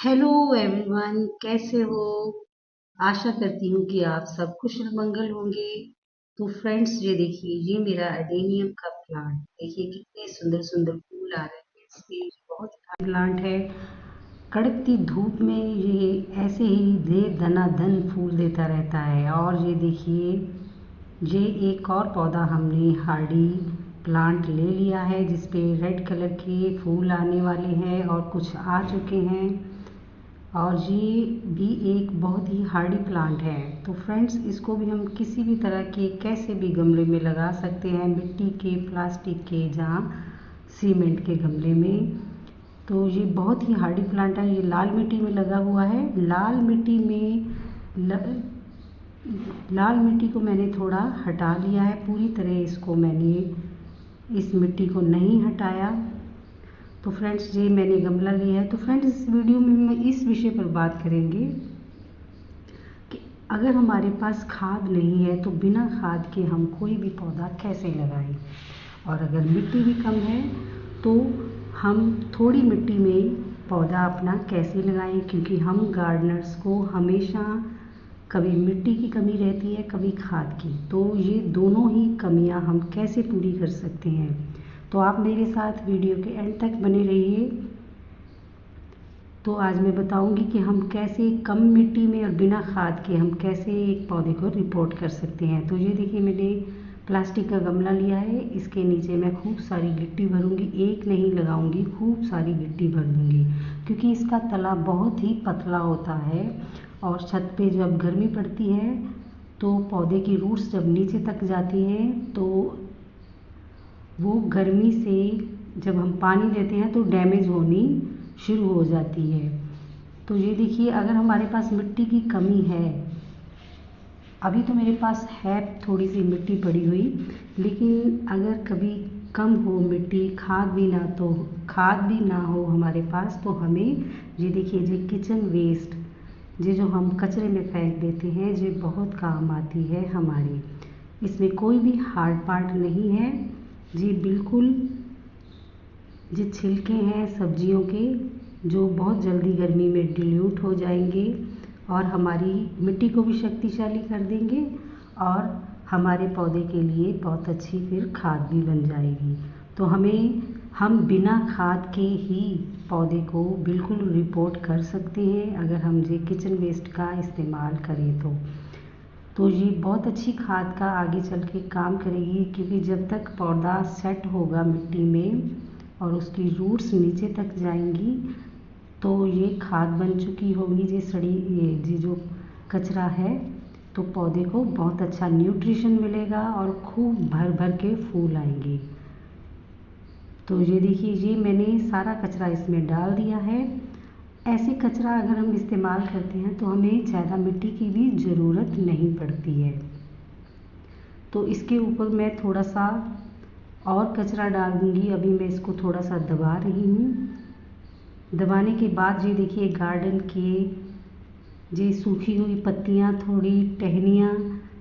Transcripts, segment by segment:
Hello everyone, कैसे हो? आशा करती हूँ कि आप सब कुशल मंगल होंगे। तो फ्रेंड्स, ये देखिए, ये मेरा एडेनियम का प्लांट देखिए, कितने सुंदर सुंदर फूल आ रहे हैं इसमें। बहुत प्लांट है। कड़कती धूप में ये ऐसे ही दे दनादन फूल देता रहता है। और ये देखिए, ये एक और पौधा हमने हार्डी प्लांट ले लिया है जिसपे रेड कलर के फूल आने वाले हैं और कुछ आ चुके हैं। और ये भी एक बहुत ही हार्डी प्लांट है। तो फ्रेंड्स, इसको भी हम किसी भी तरह के कैसे भी गमले में लगा सकते हैं, मिट्टी के, प्लास्टिक के, जहाँ सीमेंट के गमले में। तो ये बहुत ही हार्डी प्लांट है। ये लाल मिट्टी में लगा हुआ है। लाल मिट्टी में लाल मिट्टी को मैंने थोड़ा हटा लिया है। पूरी तरह इसको मैंने इस मिट्टी को नहीं हटाया। तो फ्रेंड्स, ये मैंने गमला लिया है। तो फ्रेंड्स, इस वीडियो में मैं इस विषय पर बात करेंगे कि अगर हमारे पास खाद नहीं है तो बिना खाद के हम कोई भी पौधा कैसे लगाएं। और अगर मिट्टी भी कम है तो हम थोड़ी मिट्टी में पौधा अपना कैसे लगाएं, क्योंकि हम गार्डनर्स को हमेशा कभी मिट्टी की कमी रहती है, कभी खाद की। तो ये दोनों ही कमियां हम कैसे पूरी कर सकते हैं। तो आप मेरे साथ वीडियो के एंड तक बने रहिए। तो आज मैं बताऊंगी कि हम कैसे कम मिट्टी में और बिना खाद के हम कैसे एक पौधे को रिपोर्ट कर सकते हैं। तो ये देखिए, मैंने प्लास्टिक का गमला लिया है। इसके नीचे मैं खूब सारी गिट्टी भरूंगी। एक नहीं लगाऊंगी, खूब सारी गिट्टी भर दूंगी, क्योंकि इसका तला बहुत ही पतला होता है। और छत पे जब गर्मी पड़ती है तो पौधे की रूट्स जब नीचे तक जाती हैं तो वो गर्मी से जब हम पानी देते हैं तो डैमेज होनी शुरू हो जाती है। तो ये देखिए, अगर हमारे पास मिट्टी की कमी है, अभी तो मेरे पास है थोड़ी सी मिट्टी पड़ी हुई, लेकिन अगर कभी कम हो मिट्टी, खाद भी ना हो हमारे पास, तो हमें ये देखिए, ये किचन वेस्ट, ये जो हम कचरे में फेंक देते हैं, ये बहुत काम आती है हमारी। इसमें कोई भी हार्ड पार्ट नहीं है। जी बिल्कुल, जो छिलके हैं सब्जियों के, जो बहुत जल्दी गर्मी में डिल्यूट हो जाएंगे और हमारी मिट्टी को भी शक्तिशाली कर देंगे और हमारे पौधे के लिए बहुत अच्छी फिर खाद भी बन जाएगी। तो हम बिना खाद के ही पौधे को बिल्कुल रिपोर्ट कर सकते हैं अगर हम ये किचन वेस्ट का इस्तेमाल करें तो ये बहुत अच्छी खाद का आगे चल के काम करेगी, क्योंकि जब तक पौधा सेट होगा मिट्टी में और उसकी रूट्स नीचे तक जाएंगी तो ये खाद बन चुकी होगी। ये जो कचरा है, तो पौधे को बहुत अच्छा न्यूट्रिशन मिलेगा और खूब भर भर के फूल आएंगे। तो ये देखिए, ये मैंने सारा कचरा इसमें डाल दिया है। ऐसे कचरा अगर हम इस्तेमाल करते हैं तो हमें ज़्यादा मिट्टी की भी ज़रूरत नहीं पड़ती है। तो इसके ऊपर मैं थोड़ा सा और कचरा डाल दूँगी। अभी मैं इसको थोड़ा सा दबा रही हूँ। दबाने के बाद ये देखिए, गार्डन के ये सूखी हुई पत्तियाँ, थोड़ी टहनियाँ,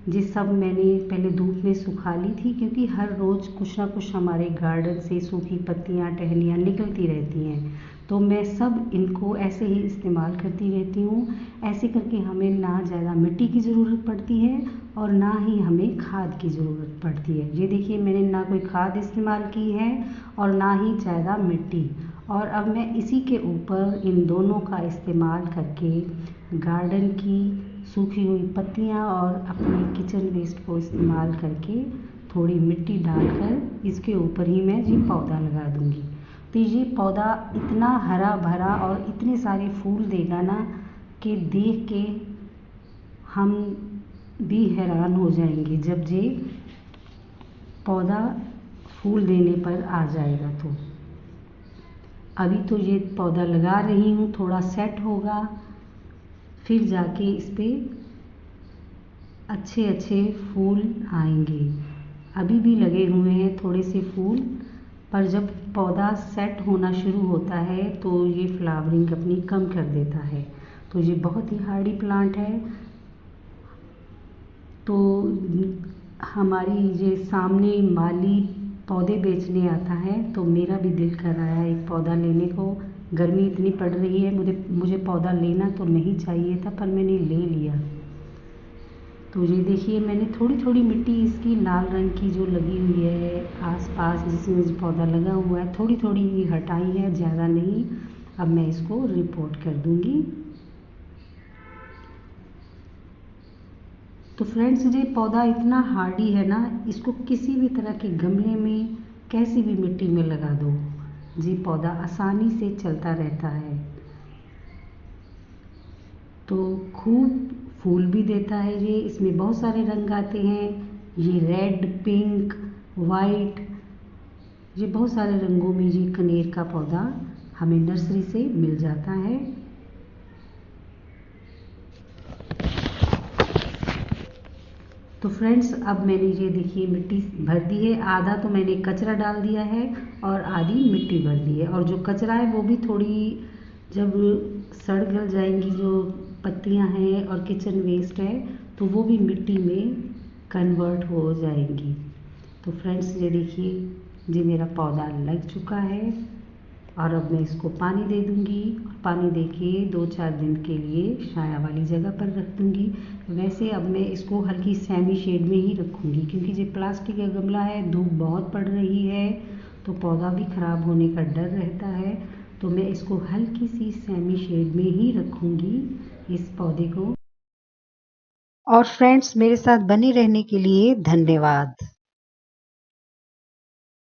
ये सब मैंने पहले धूप में सुखा ली थी, क्योंकि हर रोज़ कुछ ना कुछ हमारे गार्डन से सूखी पत्तियाँ, टहनियाँ निकलती रहती हैं। तो मैं सब इनको ऐसे ही इस्तेमाल करती रहती हूँ। ऐसे करके हमें ना ज़्यादा मिट्टी की ज़रूरत पड़ती है और ना ही हमें खाद की ज़रूरत पड़ती है। ये देखिए, मैंने ना कोई खाद इस्तेमाल की है और ना ही ज़्यादा मिट्टी। और अब मैं इसी के ऊपर इन दोनों का इस्तेमाल करके गार्डन की सूखी हुई पत्तियाँ और अपने किचन वेस्ट को इस्तेमाल करके थोड़ी मिट्टी डालकर इसके ऊपर ही मैं ये पौधा लगा दूँगी। तो ये पौधा इतना हरा भरा और इतने सारे फूल देगा ना कि देख के हम भी हैरान हो जाएंगे जब ये पौधा फूल देने पर आ जाएगा। तो अभी तो ये पौधा लगा रही हूँ, थोड़ा सेट होगा फिर जाके इस पर अच्छे अच्छे फूल आएंगे। अभी भी लगे हुए हैं थोड़े से फूल, पर जब पौधा सेट होना शुरू होता है तो ये फ्लावरिंग अपनी कम कर देता है। तो ये बहुत ही हार्डी प्लांट है। तो हमारी ये सामने माली पौधे बेचने आता है, तो मेरा भी दिल कर रहा है एक पौधा लेने को, गर्मी इतनी पड़ रही है, मुझे पौधा लेना तो नहीं चाहिए था पर मैंने ले लिया। तो ये देखिए मैंने थोड़ी थोड़ी मिट्टी इसकी लाल रंग की जो लगी हुई है आसपास जिसमें जो पौधा लगा हुआ है, थोड़ी थोड़ी ही हटाई है, ज़्यादा नहीं। अब मैं इसको रिपोर्ट कर दूंगी। तो फ्रेंड्स ये पौधा इतना हार्डी है ना, इसको किसी भी तरह के गमले में कैसी भी मिट्टी में लगा दो, ये पौधा आसानी से चलता रहता है। तो खूब फूल भी देता है ये, इसमें बहुत सारे रंग आते हैं, ये रेड, पिंक, वाइट, ये बहुत सारे रंगों में ये कनेर का पौधा हमें नर्सरी से मिल जाता है। तो फ्रेंड्स अब मैंने ये देखिए मिट्टी भर दी है, आधा तो मैंने कचरा डाल दिया है और आधी मिट्टी भर दी है। और जो कचरा है वो भी थोड़ी जब सड़ गल जाएंगी, जो पत्तियां हैं और किचन वेस्ट है, तो वो भी मिट्टी में कन्वर्ट हो जाएंगी। तो फ्रेंड्स ये देखिए ये मेरा पौधा लग चुका है और अब मैं इसको पानी दे दूंगी। पानी दे के 2-4 दिन के लिए छाया वाली जगह पर रख दूंगी। वैसे अब मैं इसको हल्की सेमी शेड में ही रखूंगी क्योंकि ये प्लास्टिक का गमला है, धूप बहुत पड़ रही है तो पौधा भी ख़राब होने का डर रहता है। तो मैं इसको हल्की सी सेमी शेड में ही रखूंगी इस पौधे को। और फ्रेंड्स मेरे साथ बने रहने के लिए धन्यवाद।